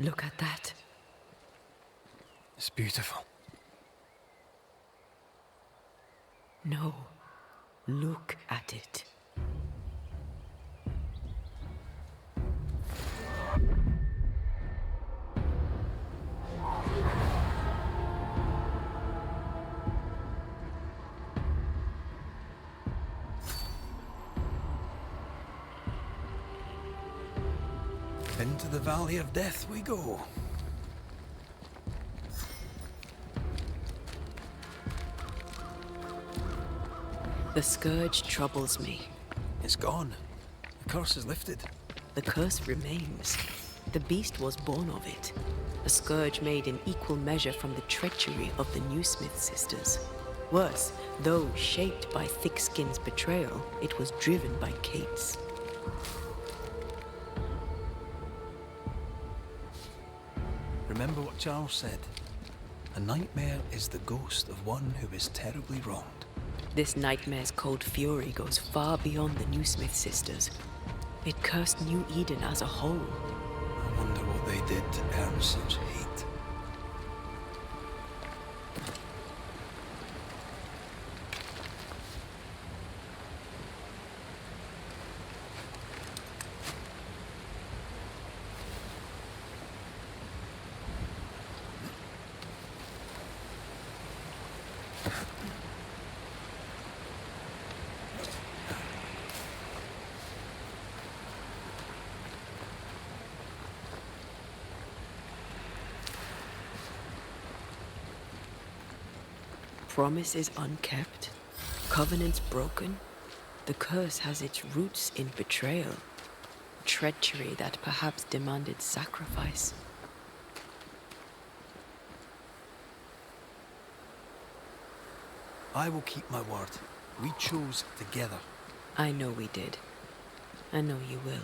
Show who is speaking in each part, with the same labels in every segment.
Speaker 1: Look at that.
Speaker 2: It's beautiful.
Speaker 1: No. Look at it.
Speaker 2: Into the Valley of Death we go.
Speaker 1: The scourge troubles me.
Speaker 2: It's gone. The curse is lifted.
Speaker 1: The curse remains. The beast was born of it. A scourge made in equal measure from the treachery of the Newsmith sisters. Worse, though shaped by Thickskin's betrayal, it was driven by Kate's.
Speaker 2: Remember what Charles said. A nightmare is the ghost of one who is terribly wronged.
Speaker 1: This nightmare's cold fury goes far beyond the Newsmith sisters. It cursed New Eden as a whole.
Speaker 2: I wonder what they did to earn such hate.
Speaker 1: Promises unkept, covenants broken. The curse has its roots in betrayal, treachery that perhaps demanded sacrifice.
Speaker 2: I will keep my word. We chose together.
Speaker 1: I know we did. I know you will.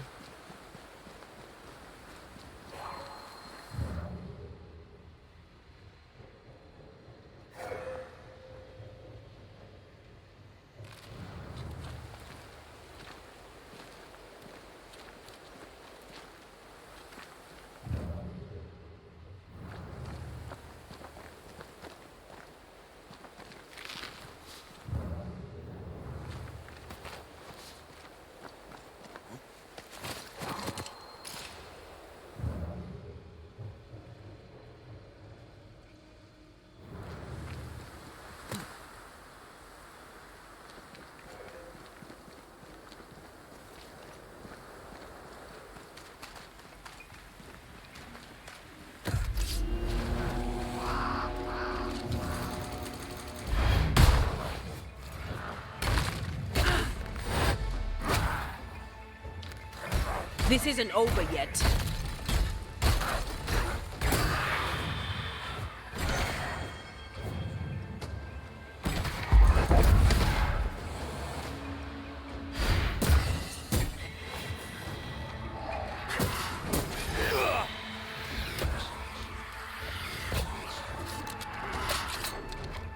Speaker 1: This isn't over yet.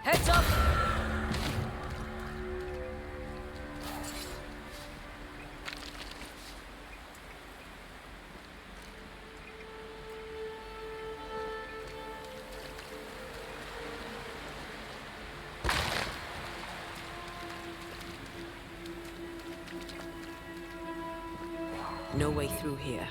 Speaker 1: Heads up! No way through here.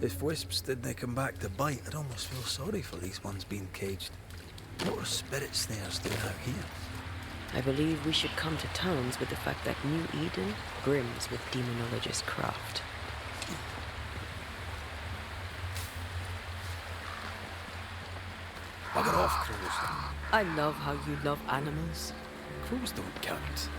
Speaker 2: If wisps didn't come back to bite, I'd almost feel sorry for these ones being caged. What are spirit snares doing out here?
Speaker 1: I believe we should come to terms with the fact that New Eden brims with demonologist craft.
Speaker 2: Bugger off, crows.
Speaker 1: I love how you love animals.
Speaker 2: Crows don't count.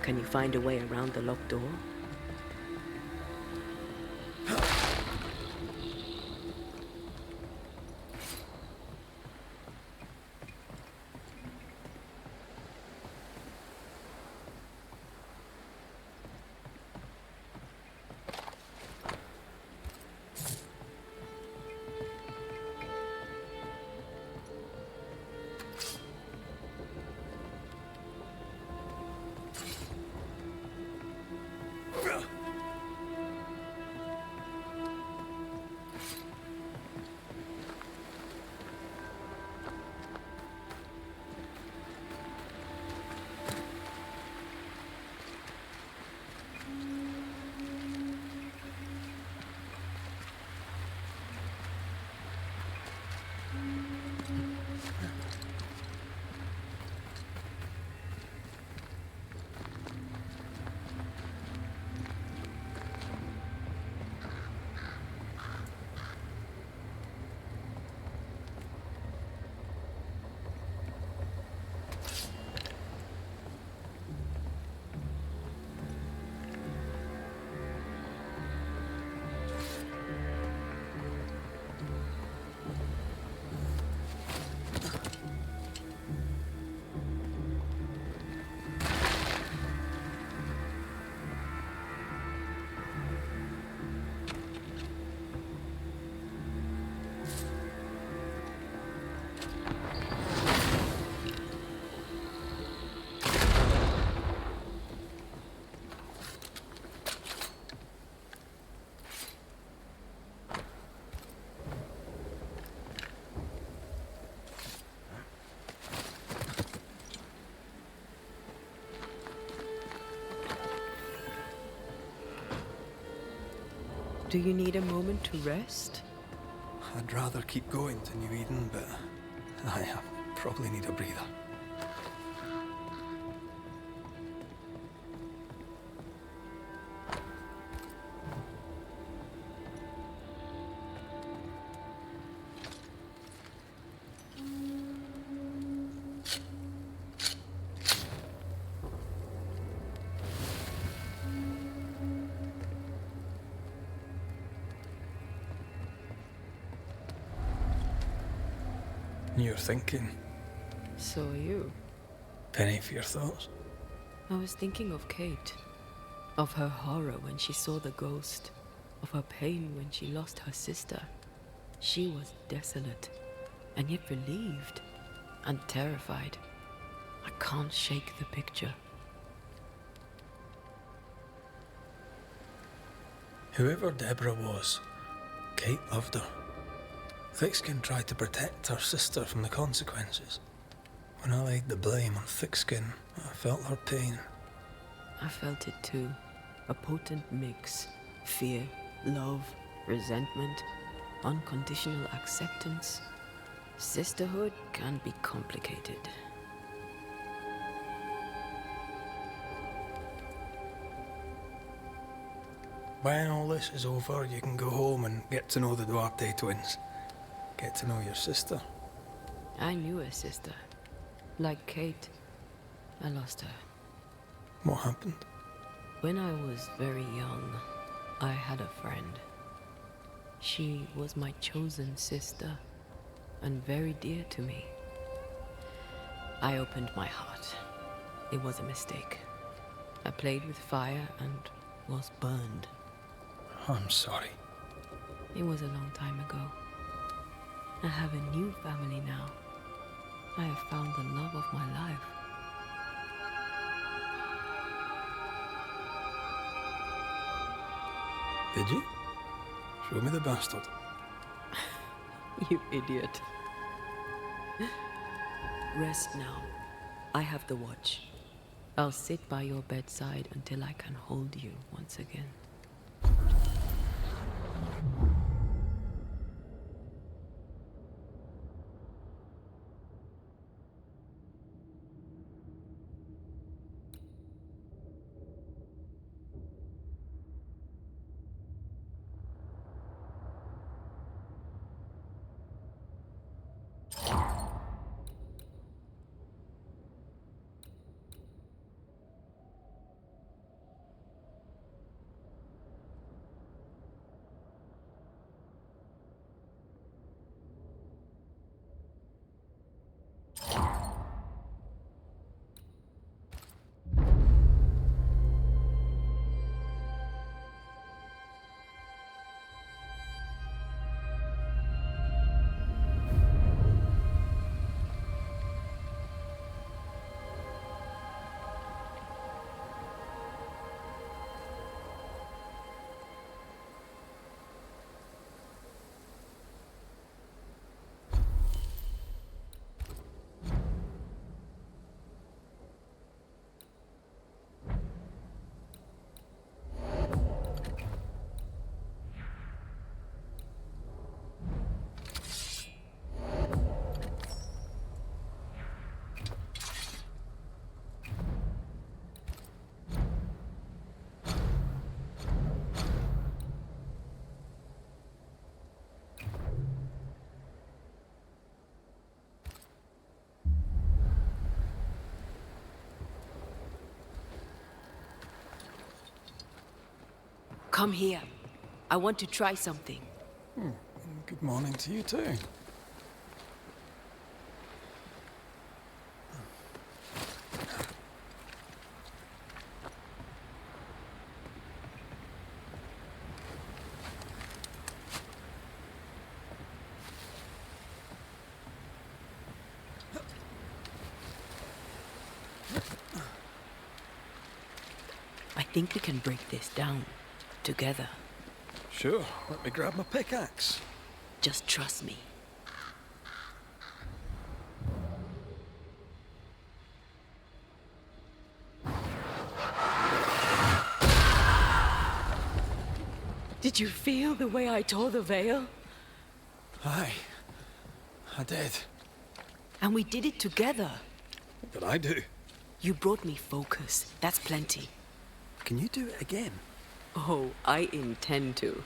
Speaker 1: Can you find a way around the locked door? Do you need a moment to rest?
Speaker 2: I'd rather keep going to New Eden, but I probably need a breather. You're thinking.
Speaker 1: So are you.
Speaker 2: Penny for your thoughts.
Speaker 1: I was thinking of Kate. Of her horror when she saw the ghost. Of her pain when she lost her sister. She was desolate, and yet relieved, and terrified. I can't shake the picture.
Speaker 2: Whoever Deborah was, Kate loved her. Thickskin tried to protect her sister from the consequences. When I laid the blame on Thickskin, I felt her pain.
Speaker 1: I felt it too. A potent mix. Fear, love, resentment, unconditional acceptance. Sisterhood can be complicated.
Speaker 2: When all this is over, you can go home and get to know the Duarte twins. Get to know your sister.
Speaker 1: I knew a sister. Like Kate, I lost her.
Speaker 2: What happened?
Speaker 1: When I was very young, I had a friend. She was my chosen sister, and very dear to me. I opened my heart. It was a mistake. I played with fire and was burned.
Speaker 2: I'm sorry.
Speaker 1: It was a long time ago. I have a new family now. I have found the love of my life.
Speaker 2: Did you? Show me the bastard.
Speaker 1: You idiot. Rest now. I have the watch. I'll sit by your bedside until I can hold you once again. Come here. I want to try something.
Speaker 2: Good morning to you too.
Speaker 1: I think we can break this down. Together.
Speaker 2: Sure, let me grab my pickaxe.
Speaker 1: Just trust me. Did you feel the way I tore the veil?
Speaker 2: Aye, I did.
Speaker 1: And we did it together.
Speaker 2: What did I do?
Speaker 1: You brought me focus. That's plenty.
Speaker 2: Can you do it again?
Speaker 1: Oh, I intend to.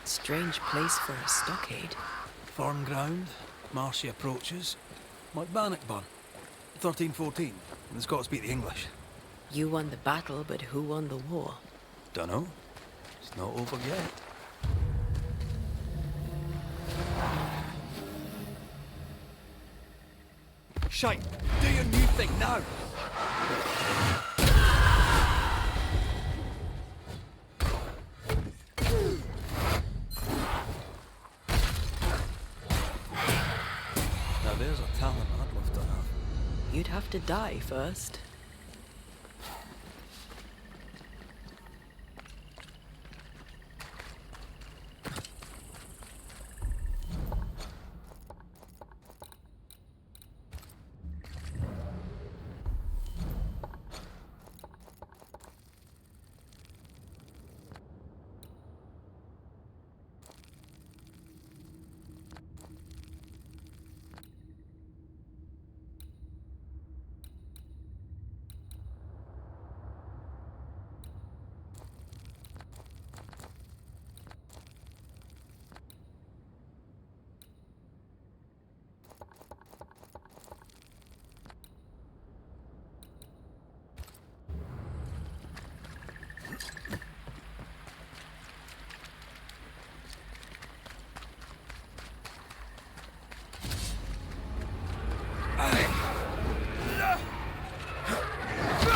Speaker 1: Strange place for a stockade.
Speaker 2: Farm ground, marshy approaches. Like Bannockburn, 1314. The Scots beat the English.
Speaker 1: You won the battle, but who won the war?
Speaker 2: Dunno. It's not over yet. Shite! Do your new thing now! Now there's a talent I'd love to have.
Speaker 1: You'd have to die first.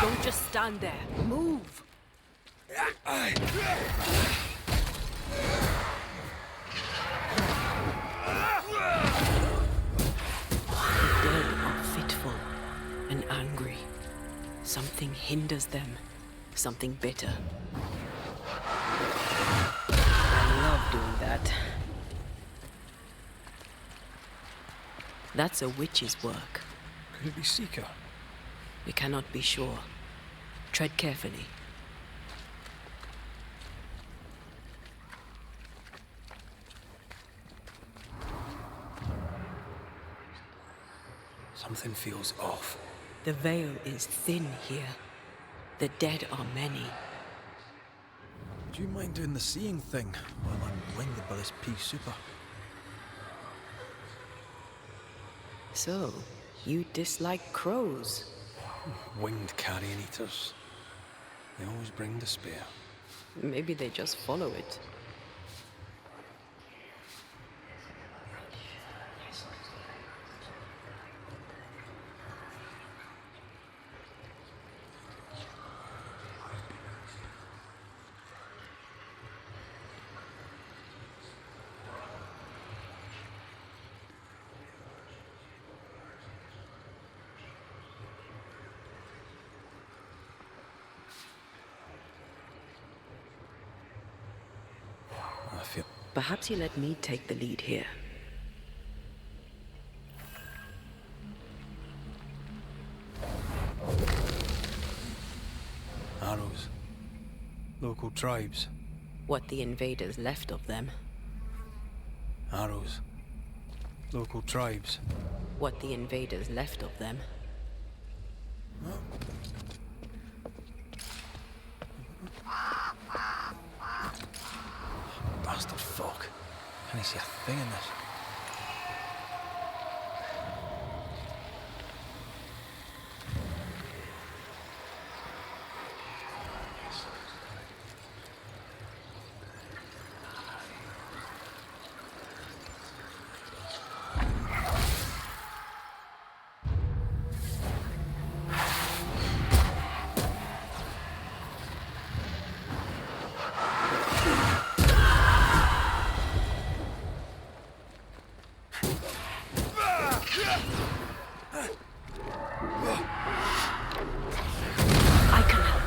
Speaker 1: Don't just stand there. Move! The dead are fitful and angry. Something hinders them. Something bitter. I love doing that. That's a witch's work.
Speaker 2: Could it be Seeker?
Speaker 1: We cannot be sure. Tread carefully.
Speaker 2: Something feels off.
Speaker 1: The veil is thin here. The dead are many.
Speaker 2: Do you mind doing the seeing thing while I'm blinded by this pea super?
Speaker 1: So, you dislike crows?
Speaker 2: Winged carrion eaters. They always bring despair.
Speaker 1: Maybe they just follow it.
Speaker 2: I feel...
Speaker 1: Perhaps you let me take the lead here.
Speaker 2: Arrows. Local tribes.
Speaker 1: What the invaders left of them.
Speaker 2: Arrows. Local tribes.
Speaker 1: What the invaders left of them.
Speaker 2: Bastard fuck. Can I see a thing in this?
Speaker 1: I can help.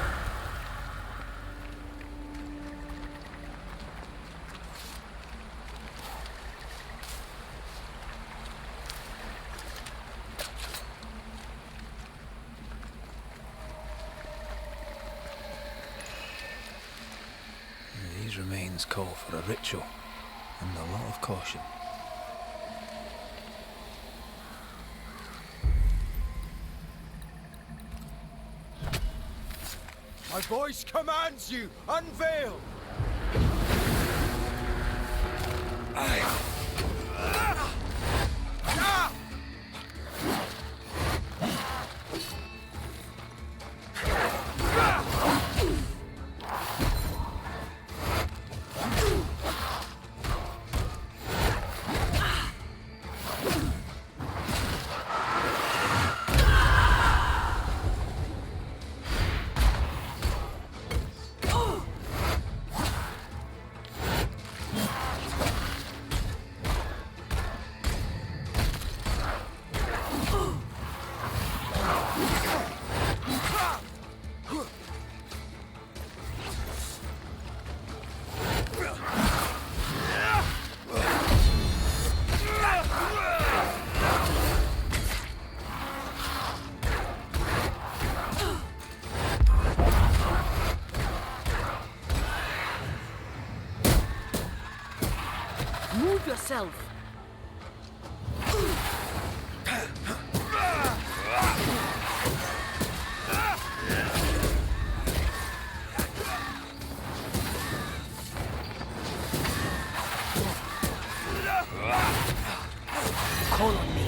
Speaker 2: These remains call for a ritual and a lot of caution.
Speaker 3: My voice commands you! Unveil!
Speaker 1: Move yourself. Call on me.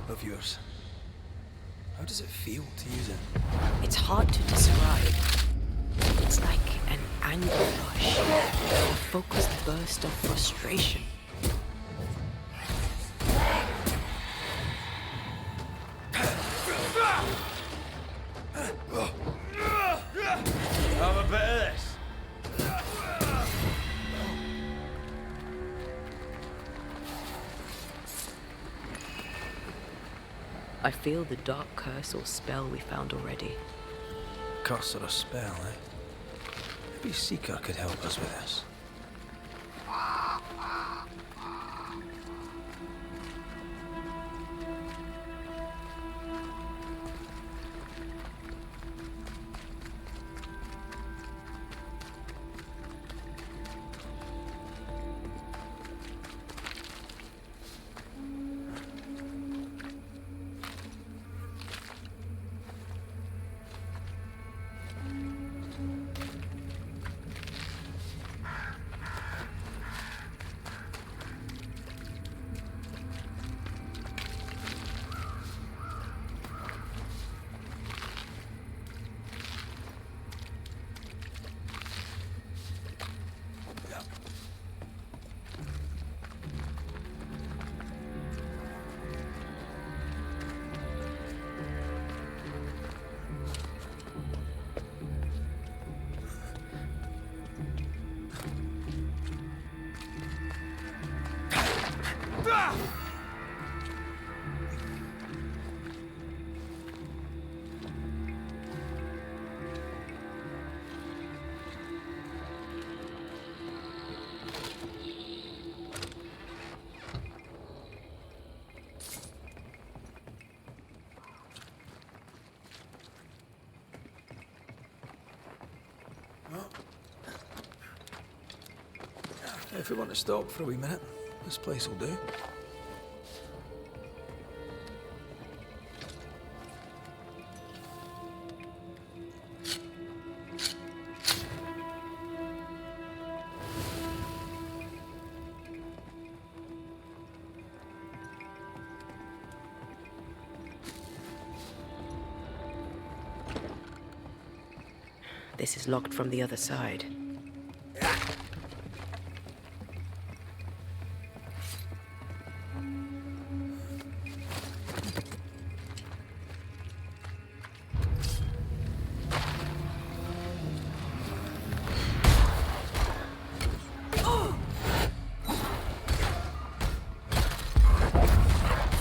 Speaker 2: Of yours. How does it feel to use it?
Speaker 1: It's hard to describe. It's like an anger rush, a focused burst of frustration.
Speaker 3: Have a bit of this.
Speaker 1: I feel the dark curse or spell we found already.
Speaker 2: Curse or a spell, eh? Maybe Seeker could help us with this. If we want to stop for a wee minute, this place will do.
Speaker 1: This is locked from the other side.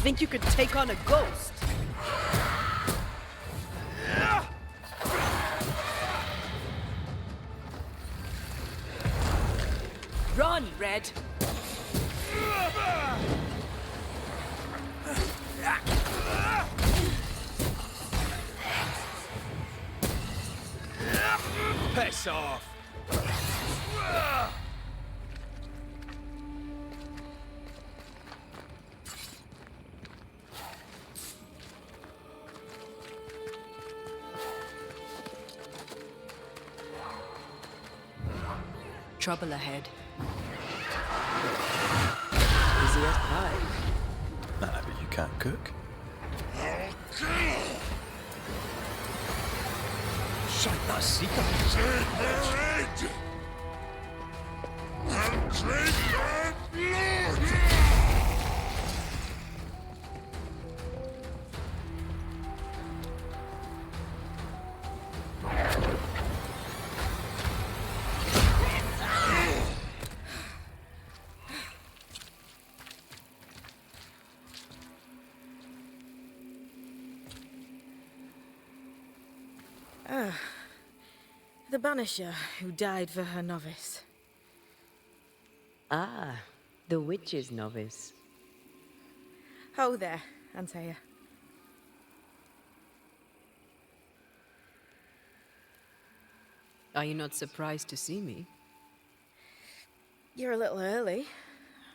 Speaker 1: Think you could take on a ghost? Run, Red!
Speaker 3: Piss off!
Speaker 1: Trouble ahead. Easy as pie.
Speaker 2: Nah, but you can't cook.
Speaker 3: Shut that seeker!
Speaker 4: And drink their blood!
Speaker 5: The Banisher who died for her novice.
Speaker 1: Ah, the witch's novice.
Speaker 5: Ho there, Antea.
Speaker 1: Are you not surprised to see me?
Speaker 5: You're a little early,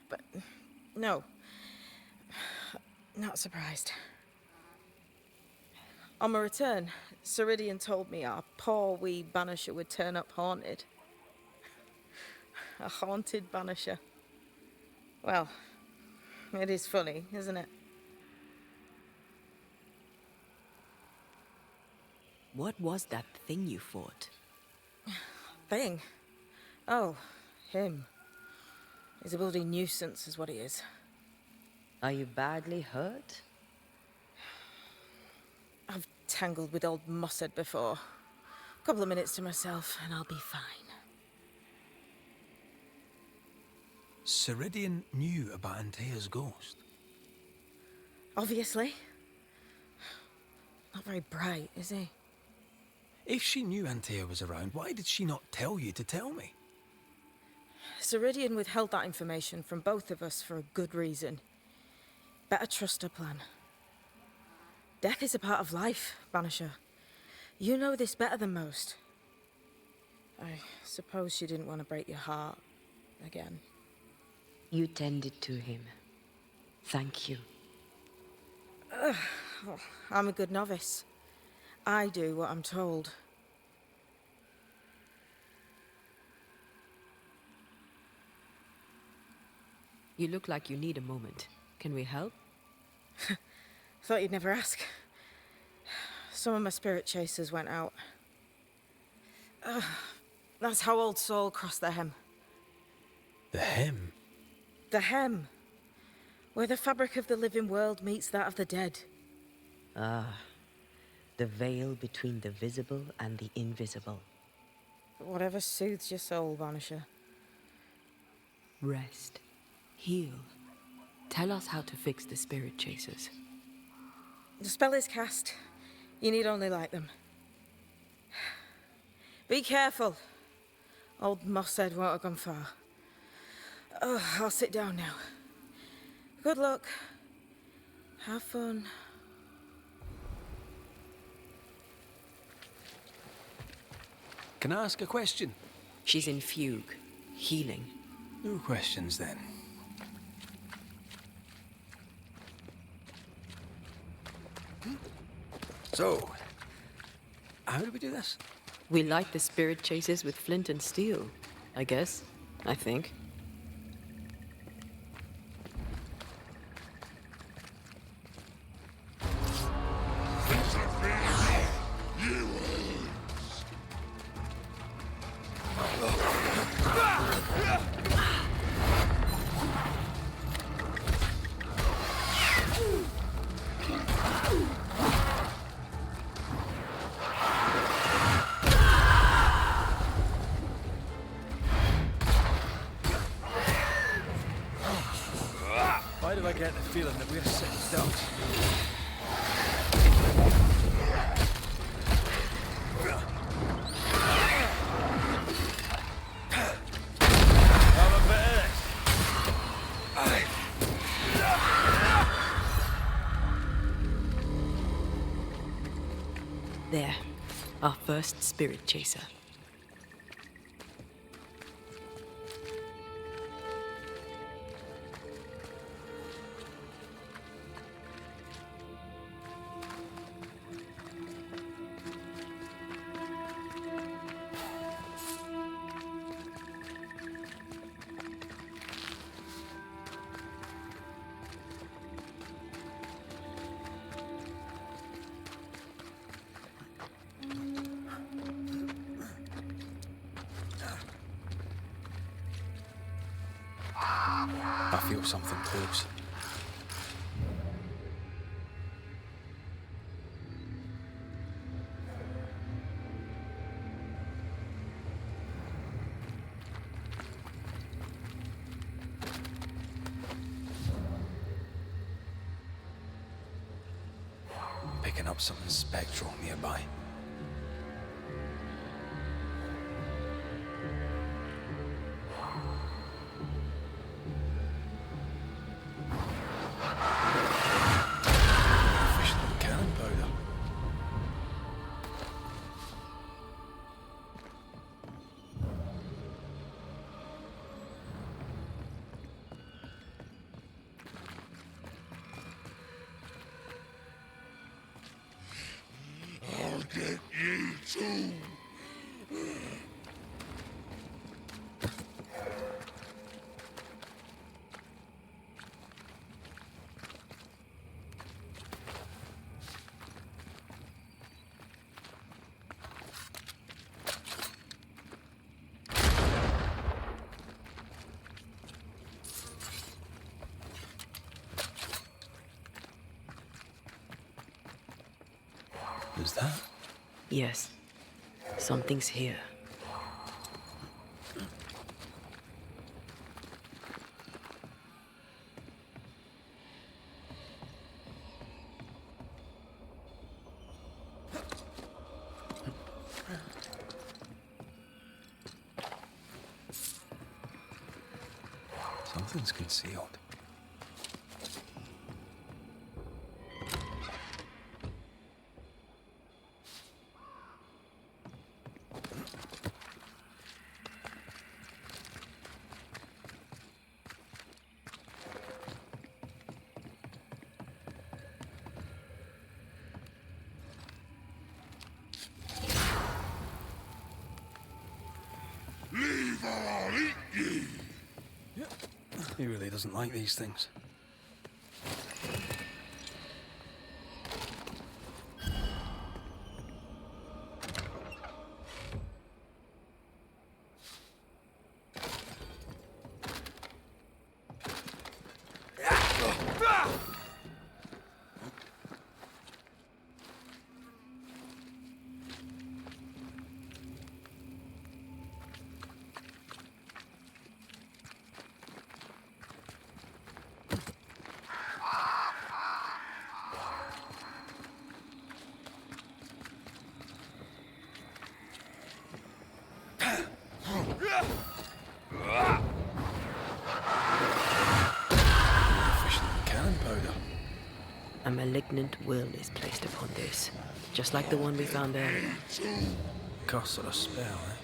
Speaker 5: but no, not surprised. On my return, Ceridian told me our poor wee Banisher would turn up haunted. A haunted Banisher. Well, it is funny, isn't it?
Speaker 1: What was that thing you fought?
Speaker 5: Thing? Oh, him. He's a bloody nuisance, is what he is.
Speaker 1: Are you badly hurt?
Speaker 5: I've tangled with old Mossad before. A couple of minutes to myself, and I'll be fine.
Speaker 2: Ceridian knew about Antea's ghost.
Speaker 5: Obviously. Not very bright, is he?
Speaker 2: If she knew Antea was around, why did she not tell you to tell me?
Speaker 5: Ceridian withheld that information from both of us for a good reason. Better trust her plan. Death is a part of life, Banisher. You know this better than most. I suppose she didn't want to break your heart again.
Speaker 1: You tended to him. Thank you.
Speaker 5: I'm a good novice. I do what I'm told.
Speaker 1: You look like you need a moment. Can we help?
Speaker 5: Thought you'd never ask. Some of my spirit chasers went out. That's how old Saul crossed the hem.
Speaker 2: The hem?
Speaker 5: The hem. Where the fabric of the living world meets that of the dead.
Speaker 1: Ah, the veil between the visible and the invisible.
Speaker 5: Whatever soothes your soul, Banisher.
Speaker 1: Rest. Heal. Tell us how to fix the spirit chasers.
Speaker 5: The spell is cast. You need only light them. Be careful. Old Moss said won't have gone far. Oh, I'll sit down now. Good luck. Have fun.
Speaker 2: Can I ask a question?
Speaker 1: She's in fugue, healing.
Speaker 2: No questions then. So, how do we do this?
Speaker 1: We light the spirit chasers with flint and steel, I guess. I think.
Speaker 2: Why do I get the feeling that we're sitting ducks?
Speaker 1: There, our first spirit chaser.
Speaker 2: I feel something close. Picking up something spectral nearby. Cannon powder.
Speaker 4: I'll get you too.
Speaker 2: Who's that?
Speaker 1: Yes, something's here.
Speaker 2: Something's concealed.
Speaker 4: Leave or I'll eat ye.
Speaker 2: He really doesn't like these things.
Speaker 1: A malignant will is placed upon this, just like the one we found earlier.
Speaker 2: Curse or a spell, eh?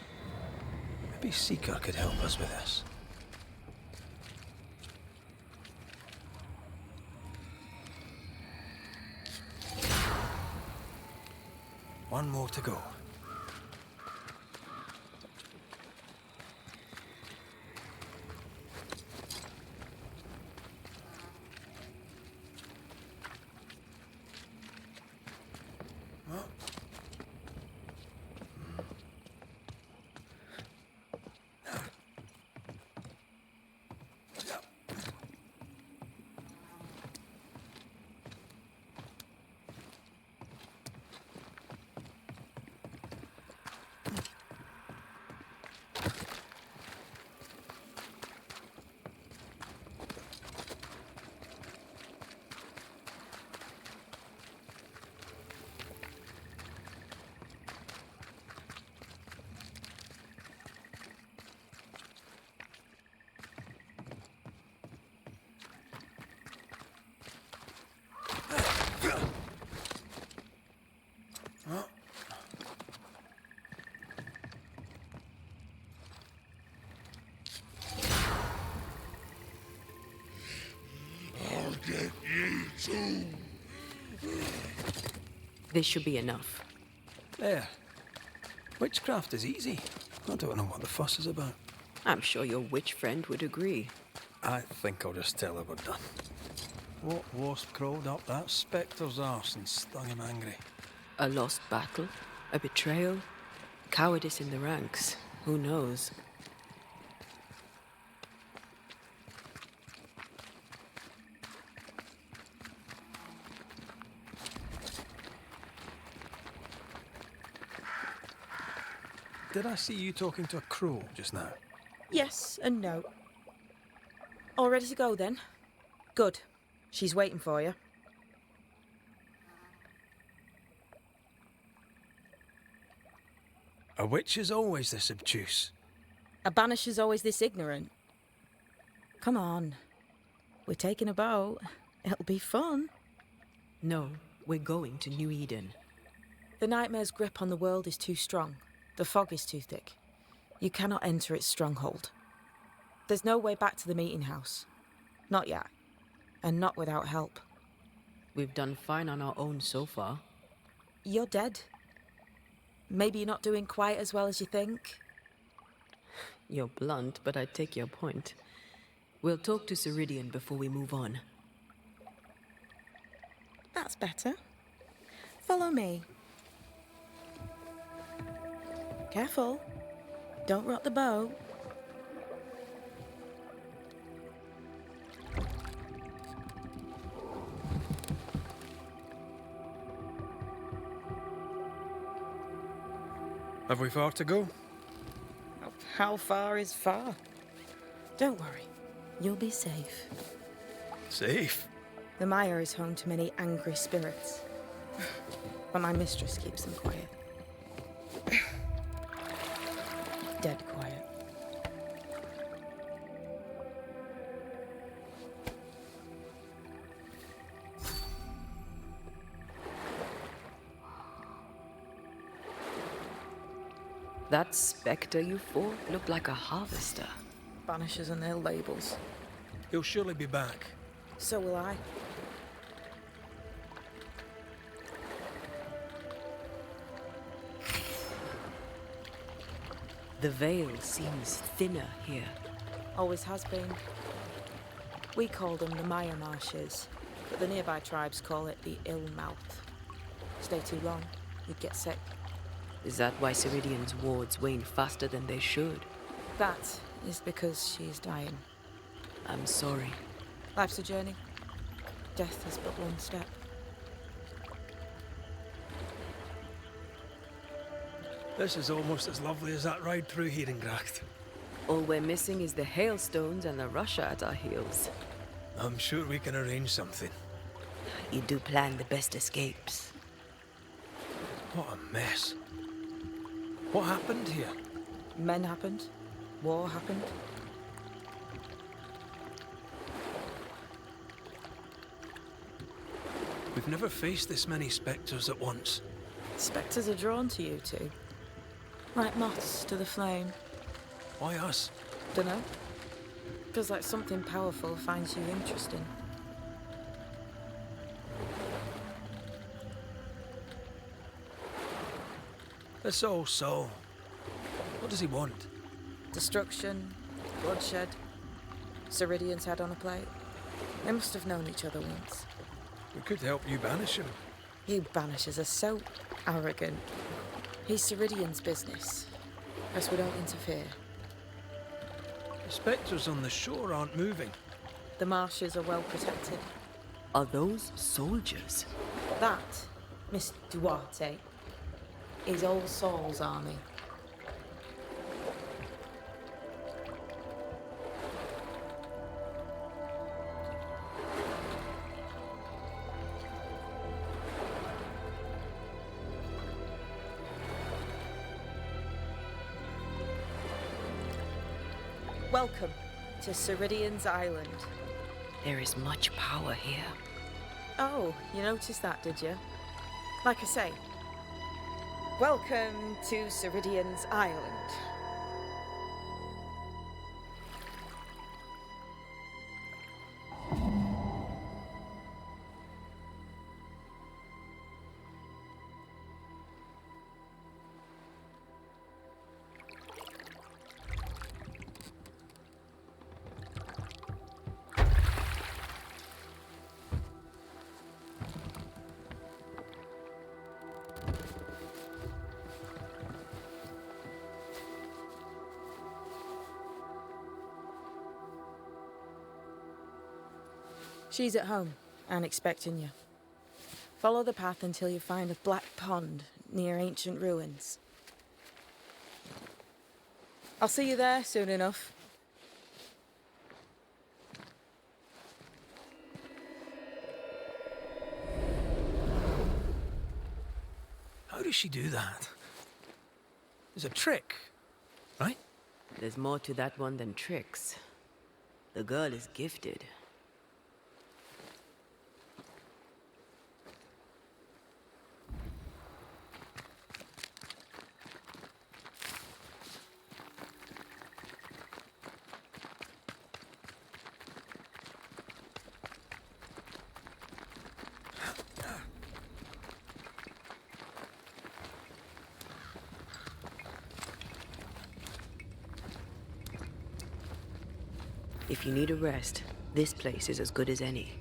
Speaker 2: Maybe Seeker could help us with this. One more to go.
Speaker 4: I'll get you too.
Speaker 1: This should be enough.
Speaker 2: There. Witchcraft is easy. I don't know what the fuss is about.
Speaker 1: I'm sure your witch friend would agree.
Speaker 2: I think I'll just tell her we're done. What wasp crawled up that spectre's arse and stung him angry?
Speaker 1: A lost battle? A betrayal? Cowardice in the ranks? Who knows?
Speaker 2: Did I see you talking to a crow just now?
Speaker 5: Yes and no. All ready to go then? Good. She's waiting for you.
Speaker 2: A witch is always this obtuse.
Speaker 5: A banisher's always this ignorant. Come on. We're taking a boat. It'll be fun.
Speaker 1: No, we're going to New Eden.
Speaker 5: The nightmare's grip on the world is too strong. The fog is too thick. You cannot enter its stronghold. There's no way back to the meeting house. Not yet. And not without help.
Speaker 1: We've done fine on our own so far.
Speaker 5: You're dead. Maybe you're not doing quite as well as you think.
Speaker 1: You're blunt, but I take your point. We'll talk to Ceridian before we move on.
Speaker 5: That's better. Follow me. Careful. Don't rock the boat.
Speaker 2: Have we far to go?
Speaker 5: How far is far? Don't worry. You'll be safe.
Speaker 2: Safe?
Speaker 5: The mire is home to many angry spirits. But my mistress keeps them quiet. Dead quiet.
Speaker 1: That spectre you fought looked like a harvester.
Speaker 5: Banishers and their labels.
Speaker 2: He'll surely be back.
Speaker 5: So will I.
Speaker 1: The veil seems thinner here.
Speaker 5: Always has been. We call them the Mire Marshes, but the nearby tribes call it the Ill Mouth. Stay too long, you'd get sick.
Speaker 1: Is that why Ceridian's wards wane faster than they should?
Speaker 5: That is because she is dying.
Speaker 1: I'm sorry.
Speaker 5: Life's a journey. Death is but one step.
Speaker 2: This is almost as lovely as that ride through Herengracht.
Speaker 1: All we're missing is the hailstones and the Russia at our heels.
Speaker 2: I'm sure we can arrange something.
Speaker 1: You do plan the best escapes.
Speaker 2: What a mess. What happened here?
Speaker 5: Men happened. War happened.
Speaker 2: We We've never faced this many spectres at once.
Speaker 5: Spectres are drawn to you two. Like moths to the flame.
Speaker 2: Why us?
Speaker 5: Dunno. Feels like something powerful finds you interesting.
Speaker 2: This old soul. What does he want?
Speaker 5: Destruction, bloodshed. Ceridian's head on a plate. They must have known each other once.
Speaker 2: We could help you banish him.
Speaker 5: You Banishers are so arrogant. He's Ceridian's business. Guess we don't interfere.
Speaker 2: The spectres on the shore aren't moving.
Speaker 5: The marshes are well protected.
Speaker 1: Are those soldiers?
Speaker 5: That, Miss Duarte, is Old Saul's army. Welcome to Ceridian's Island.
Speaker 1: There is much power here.
Speaker 5: Oh, you noticed that, did you? Like I say, welcome to Ceridian's Island. She's at home and expecting you. Follow the path until you find a black pond near ancient ruins. I'll see you there soon enough.
Speaker 2: How does she do that? There's a trick, right?
Speaker 1: There's more to that one than tricks. The girl is gifted. If you need a rest, this place is as good as any.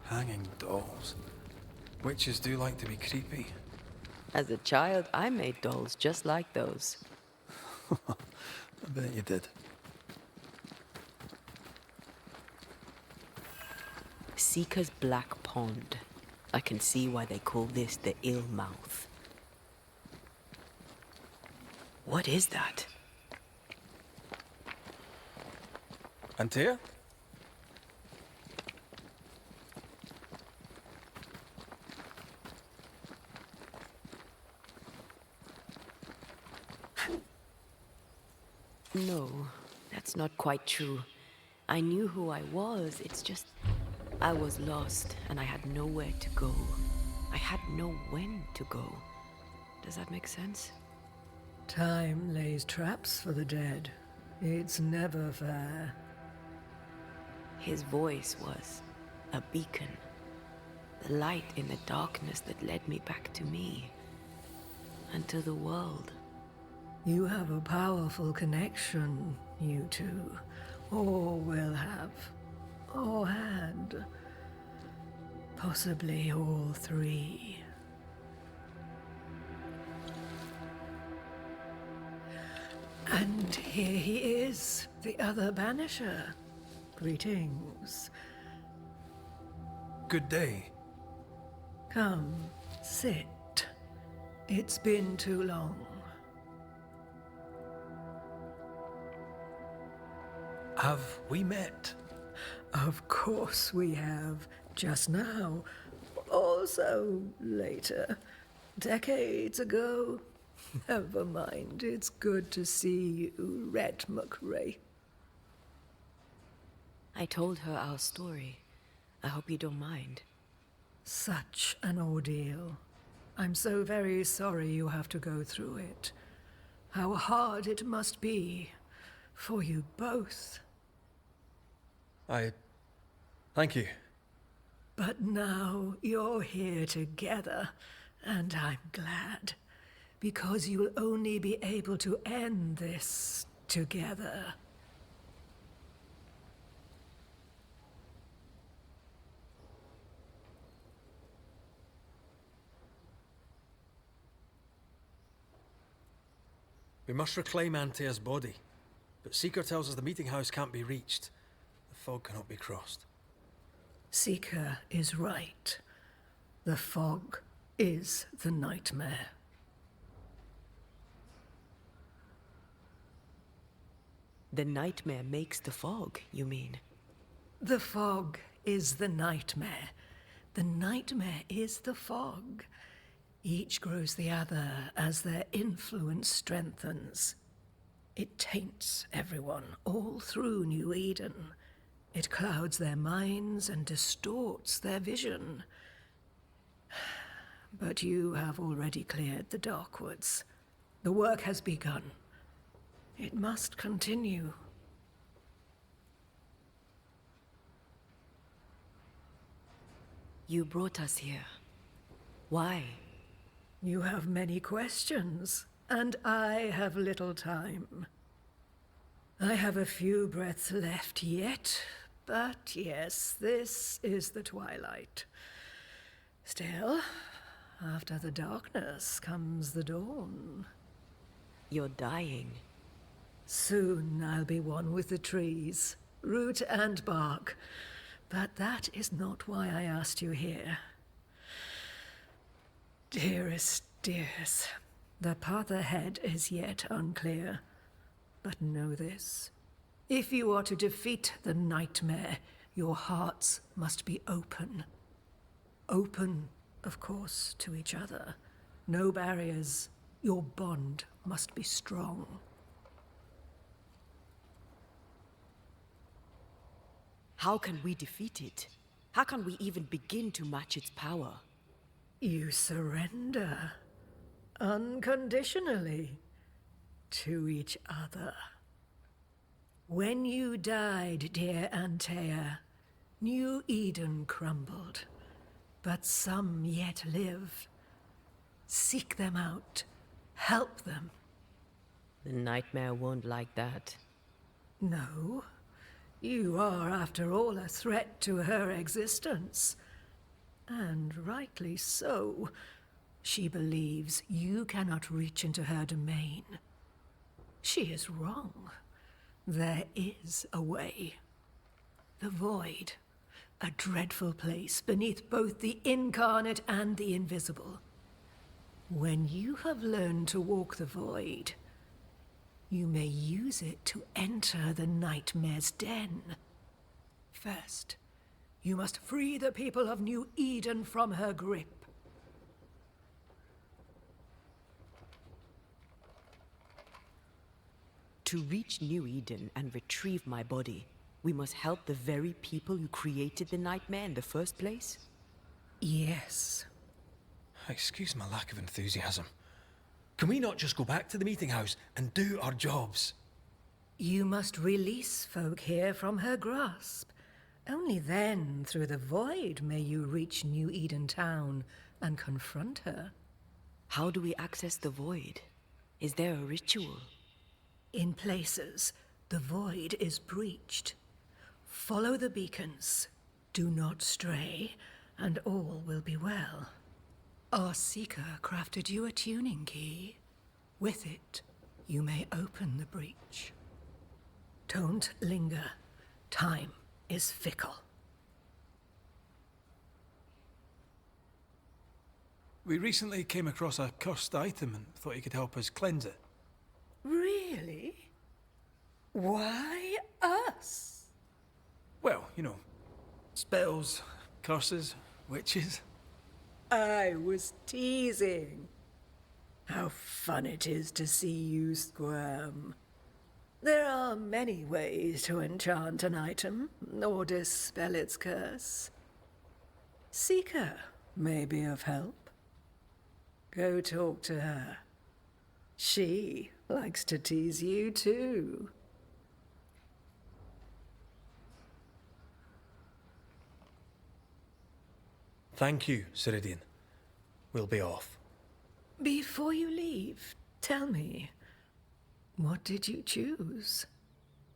Speaker 2: Hanging dolls. Witches do like to be creepy.
Speaker 1: As a child, I made dolls just like those.
Speaker 2: I bet you did.
Speaker 1: Seeker's Black Pond. I can see why they call this the ill mouth. What is that?
Speaker 2: Antea?
Speaker 1: No, that's not quite true. I knew who I was, it's just... I was lost, and I had nowhere to go. I had no when to go. Does that make sense?
Speaker 6: Time lays traps for the dead. It's never fair.
Speaker 1: His voice was a beacon. The light in the darkness that led me back to me. And to the world.
Speaker 6: You have a powerful connection, you two. Or will have. Or had. Possibly all three. And here he is, the other Banisher. Greetings.
Speaker 2: Good day.
Speaker 6: Come, sit. It's been too long.
Speaker 2: Have we met?
Speaker 6: Of course we have. Just now. Also later. Decades ago. Never mind. It's good to see you, Red McRae.
Speaker 1: I told her our story. I hope you don't mind.
Speaker 6: Such an ordeal. I'm so very sorry you have to go through it. How hard it must be for you both.
Speaker 2: Thank you.
Speaker 6: But now you're here together, and I'm glad. Because you'll only be able to end this together.
Speaker 7: We must reclaim Antea's body, but Seeker tells us the meeting house can't be reached. The fog cannot be crossed.
Speaker 6: Seeker is right. The fog is the nightmare.
Speaker 1: The nightmare makes the fog, you mean?
Speaker 6: The fog is the nightmare. The nightmare is the fog. Each grows the other as their influence strengthens. It taints everyone all through New Eden. It clouds their minds and distorts their vision. But you have already cleared the Darkwoods. The work has begun. It must continue.
Speaker 1: You brought us here. Why?
Speaker 6: You have many questions, and I have little time. I have a few breaths left yet, but yes, this is the twilight. Still, after the darkness comes the dawn.
Speaker 1: You're dying.
Speaker 6: Soon I'll be one with the trees, root and bark. But that is not why I asked you here. Dearest dears, the path ahead is yet unclear. But know this. If you are to defeat the nightmare, your hearts must be open. Open, of course, to each other. No barriers. Your bond must be strong.
Speaker 1: How can we defeat it? How can we even begin to match its power?
Speaker 6: You surrender. Unconditionally. To each other. When you died, dear Antea, New Eden crumbled. But some yet live. Seek them out. Help them.
Speaker 1: The nightmare won't like that.
Speaker 6: No. You are, after all, a threat to her existence. And rightly so. She believes you cannot reach into her domain. She is wrong. There is a way. The void. a dreadful place beneath both the incarnate and the invisible. When you have learned to walk the void, you may use it to enter the nightmare's den. First, you must free the people of New Eden from her grip.
Speaker 1: To reach New Eden and retrieve my body, we must help the very people who created the nightmare in the first place?
Speaker 6: Yes.
Speaker 7: Excuse my lack of enthusiasm. Can we not just go back to the meeting house and do our jobs?
Speaker 6: You must release folk here from her grasp. Only then, through the void, may you reach New Eden Town and confront her.
Speaker 1: How do we access the void? Is there a ritual?
Speaker 6: In places, the void is breached. Follow the beacons. Do not stray, and all will be well. Our seeker crafted you a tuning key. With it, you may open the breach. Don't linger. Time is fickle.
Speaker 2: We recently came across a cursed item and thought you could help us cleanse it.
Speaker 6: Really? Why us?
Speaker 2: Well, you know, spells, curses, witches.
Speaker 6: I was teasing. How fun it is to see you squirm. There are many ways to enchant an item, or dispel its curse. Seeker may be of help. Go talk to her. She likes to tease you too.
Speaker 7: Thank you, Ceridian. We'll be off.
Speaker 6: Before you leave, tell me, what did you choose?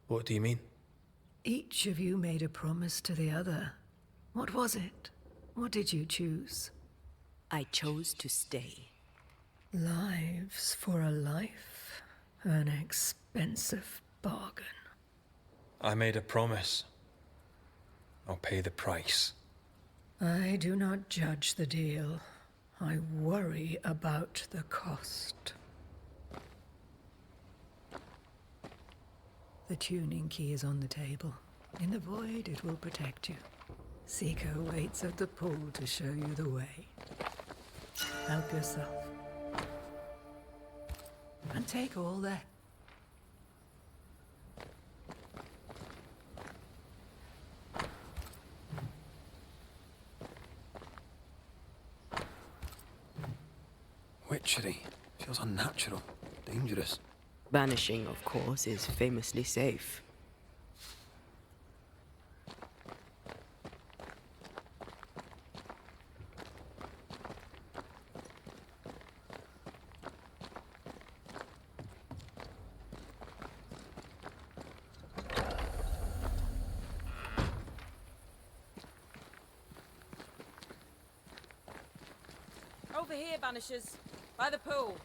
Speaker 7: What do you mean?
Speaker 6: Each of you made a promise to the other. What was it? What did you choose?
Speaker 1: I chose to stay.
Speaker 6: Lives for a life. An expensive bargain.
Speaker 7: I made a promise. I'll pay the price.
Speaker 6: I do not judge the deal. I worry about the cost. The tuning key is on the table. In the void, it will protect you. Seeker waits at the pool to show you the way. Help yourself. And take all that.
Speaker 7: Witchery. Feels unnatural. Dangerous.
Speaker 1: Banishing, of course, is famously safe.
Speaker 5: Over here, Banishers. By the pool.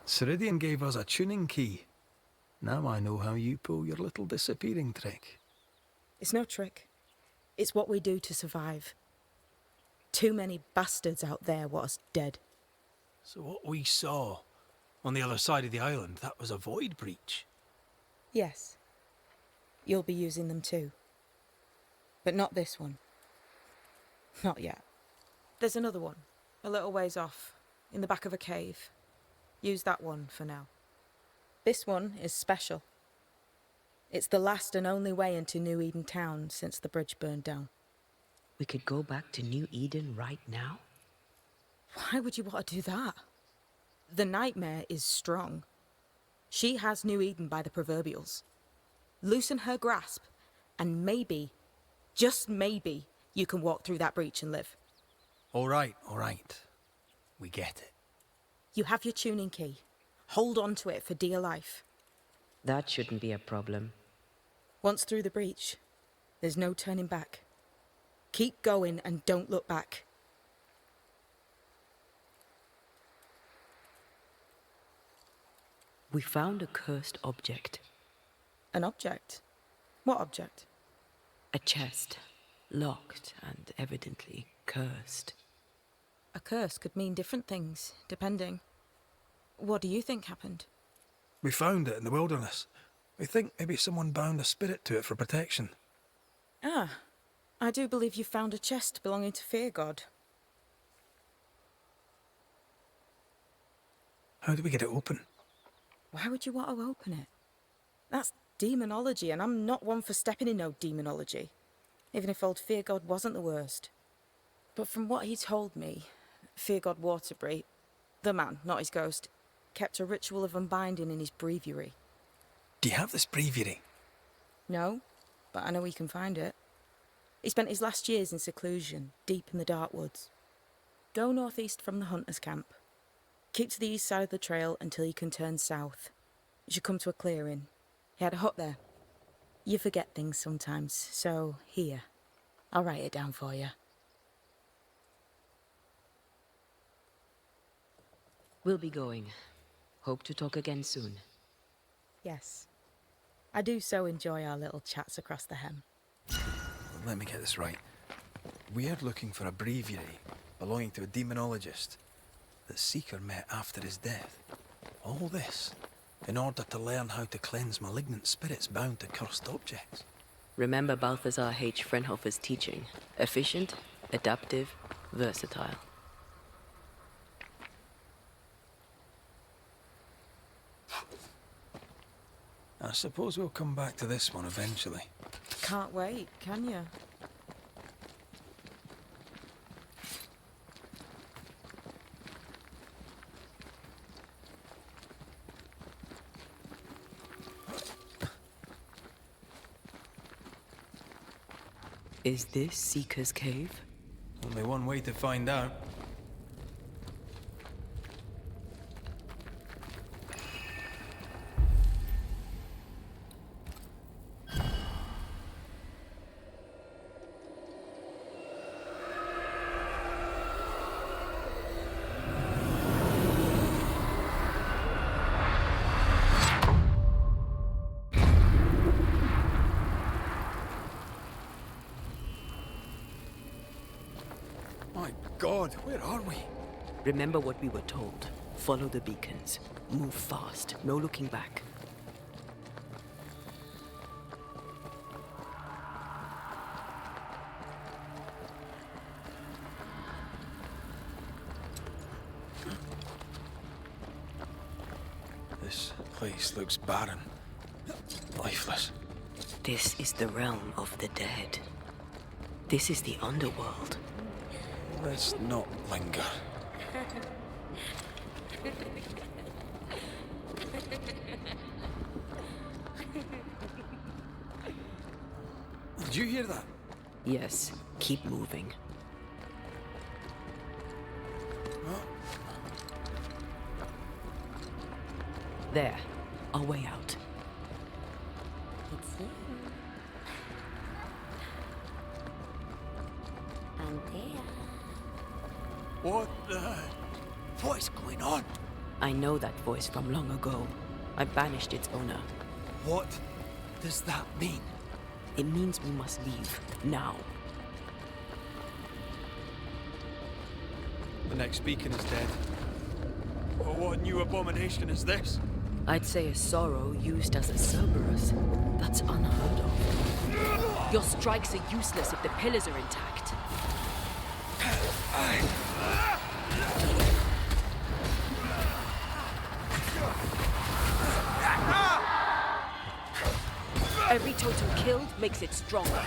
Speaker 2: Ceridian gave us a tuning key. Now I know how you pull your little disappearing trick.
Speaker 5: It's no trick. It's what we do to survive. Too many bastards out there want us dead.
Speaker 2: So what we saw on the other side of the island, that was a void breach.
Speaker 5: Yes. You'll be using them too. But not this one. Not yet. There's another one, a little ways off, in the back of a cave. Use that one for now. This one is special. It's the last and only way into New Eden Town since the bridge burned down.
Speaker 1: We could go back to New Eden right now?
Speaker 5: Why would you want to do that? The nightmare is strong. She has New Eden by the proverbials. Loosen her grasp, and maybe, just maybe, you can walk through that breach and live.
Speaker 2: All right. We get it.
Speaker 5: You have your tuning key. Hold on to it for dear life.
Speaker 1: That shouldn't be a problem.
Speaker 5: Once through the breach, there's no turning back. Keep going and don't look back.
Speaker 1: We found a cursed object.
Speaker 5: An object? What object?
Speaker 1: A chest. Locked and evidently cursed.
Speaker 5: A curse could mean different things, depending. What do you think happened?
Speaker 2: We found it in the wilderness. We think maybe someone bound a spirit to it for protection.
Speaker 5: Ah, I do believe you found a chest belonging to Fear God.
Speaker 2: How do we get it open?
Speaker 5: Why would you want to open it? That's demonology, and I'm not one for stepping in no demonology. Even if old Fear God wasn't the worst. But from what he told me, Fear God Waterbury, the man, not his ghost, kept a ritual of unbinding in his breviary.
Speaker 2: Do you have this breviary?
Speaker 5: No, but I know he can find it. He spent his last years in seclusion, deep in the dark woods. Go northeast from the hunter's camp. Keep to the east side of the trail until you can turn south. You should come to a clearing. He had a hut there. You forget things sometimes, so here. I'll write it down for you.
Speaker 1: We'll be going. Hope to talk again soon.
Speaker 5: Yes. I do so enjoy our little chats across the hem.
Speaker 2: Let me get this right. We're looking for a breviary belonging to a demonologist that Seeker met after his death. All this in order to learn how to cleanse malignant spirits bound to cursed objects.
Speaker 1: Remember Balthazar H. Frenhofer's teaching. Efficient, adaptive, versatile.
Speaker 2: I suppose we'll come back to this one eventually.
Speaker 5: Can't wait, can you?
Speaker 1: Is this Seeker's Cave?
Speaker 2: Only one way to find out. My God, where are we?
Speaker 1: Remember what we were told. Follow the beacons. Move fast. No looking back.
Speaker 2: This place looks barren. Lifeless.
Speaker 1: This is the realm of the dead. This is the underworld.
Speaker 2: Let's not linger. Did you hear that?
Speaker 1: Yes, keep moving. There, our way out.
Speaker 8: It's you. And there.
Speaker 2: What the... What is going on?
Speaker 1: I know that voice from long ago. I banished its owner.
Speaker 2: What does that mean?
Speaker 1: It means we must leave, now.
Speaker 7: The next beacon is dead. Oh, what new abomination is this?
Speaker 1: I'd say a sorrow used as a Cerberus. That's unheard of. Your strikes are useless if the pillars are intact. Every totem killed makes it stronger.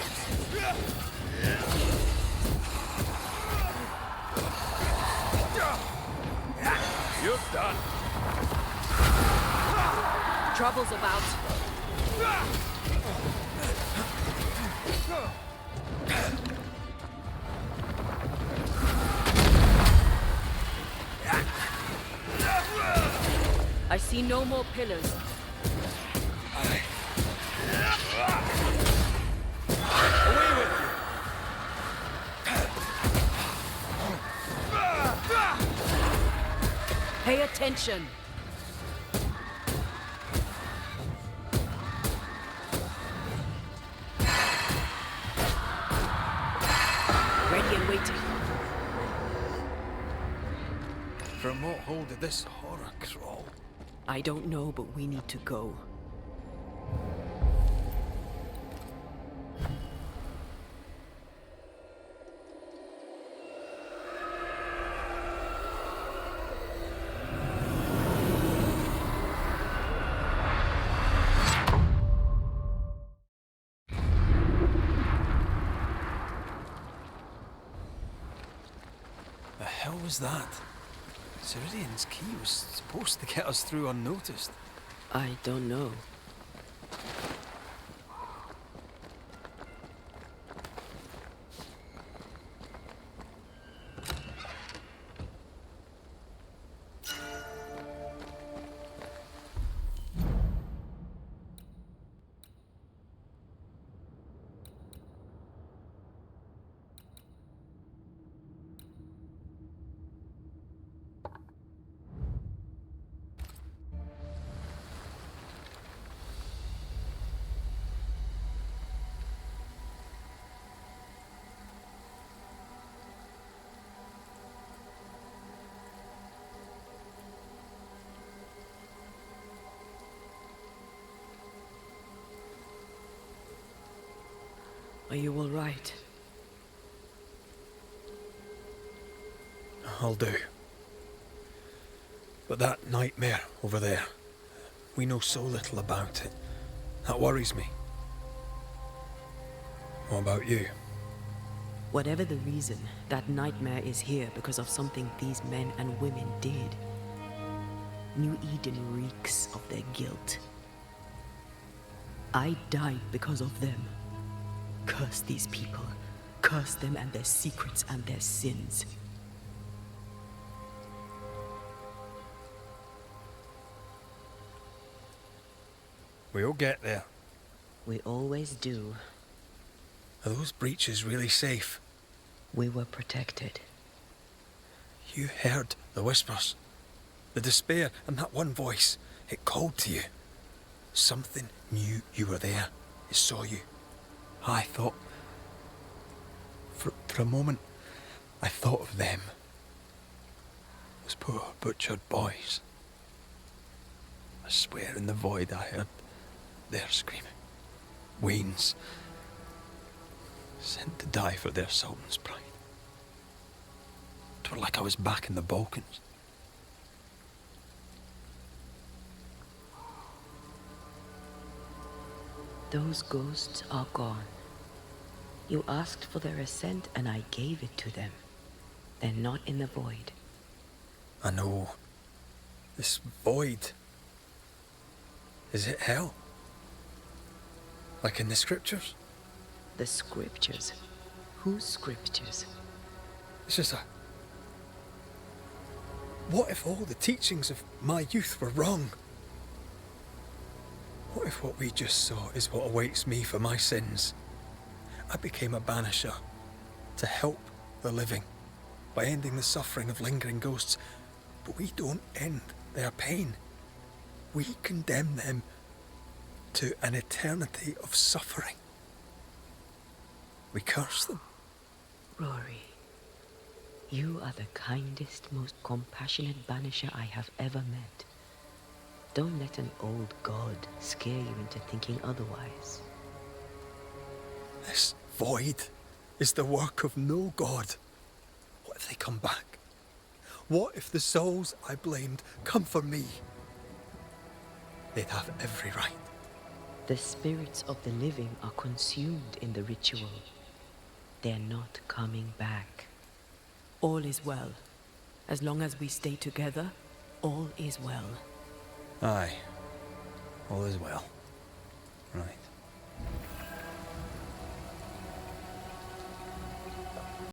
Speaker 3: You're done.
Speaker 1: Trouble's about. I see no more pillars.
Speaker 3: Away with you.
Speaker 1: Pay attention.
Speaker 7: from what hole did this horror crawl?
Speaker 1: I don't know, but we need to go.
Speaker 7: The hell was that? Ceridian's key was supposed to get us through unnoticed.
Speaker 1: I don't know. Are you all right?
Speaker 2: I'll do. But that nightmare over there, we know so little about it. That worries me. What about you?
Speaker 1: Whatever the reason, that nightmare is here because of something these men and women did. New Eden reeks of their guilt. I died because of them. Curse these people. Curse them and their secrets and their sins.
Speaker 2: We'll get there.
Speaker 1: We always do.
Speaker 2: Are those breaches really safe?
Speaker 1: We were protected.
Speaker 2: You heard the whispers, the despair, and that one voice. It called to you. Something knew you were there. It saw you. I thought... For a moment, I thought of them. Those poor butchered boys. I swear in the void I heard their screaming. Wains. Sent to die for their sultan's pride. It were like I was back in the Balkans.
Speaker 1: Those ghosts are gone. You asked for their ascent and I gave it to them. They're not in the void.
Speaker 2: I know. This void. Is it hell? Like in the scriptures?
Speaker 1: The scriptures. Whose scriptures?
Speaker 2: It's just a... What if all the teachings of my youth were wrong? What if what we just saw is what awaits me for my sins? I became a banisher to help the living by ending the suffering of lingering ghosts. But we don't end their pain. We condemn them to an eternity of suffering. We curse them.
Speaker 1: Rory, you are the kindest, most compassionate banisher I have ever met. Don't let an old god scare you into thinking otherwise.
Speaker 2: This void is the work of no god. What if they come back? What if the souls I blamed come for me? They'd have every right.
Speaker 1: The spirits of the living are consumed in the ritual. They're not coming back. All is well. As long as we stay together, all is well.
Speaker 2: Aye. All is well. Right.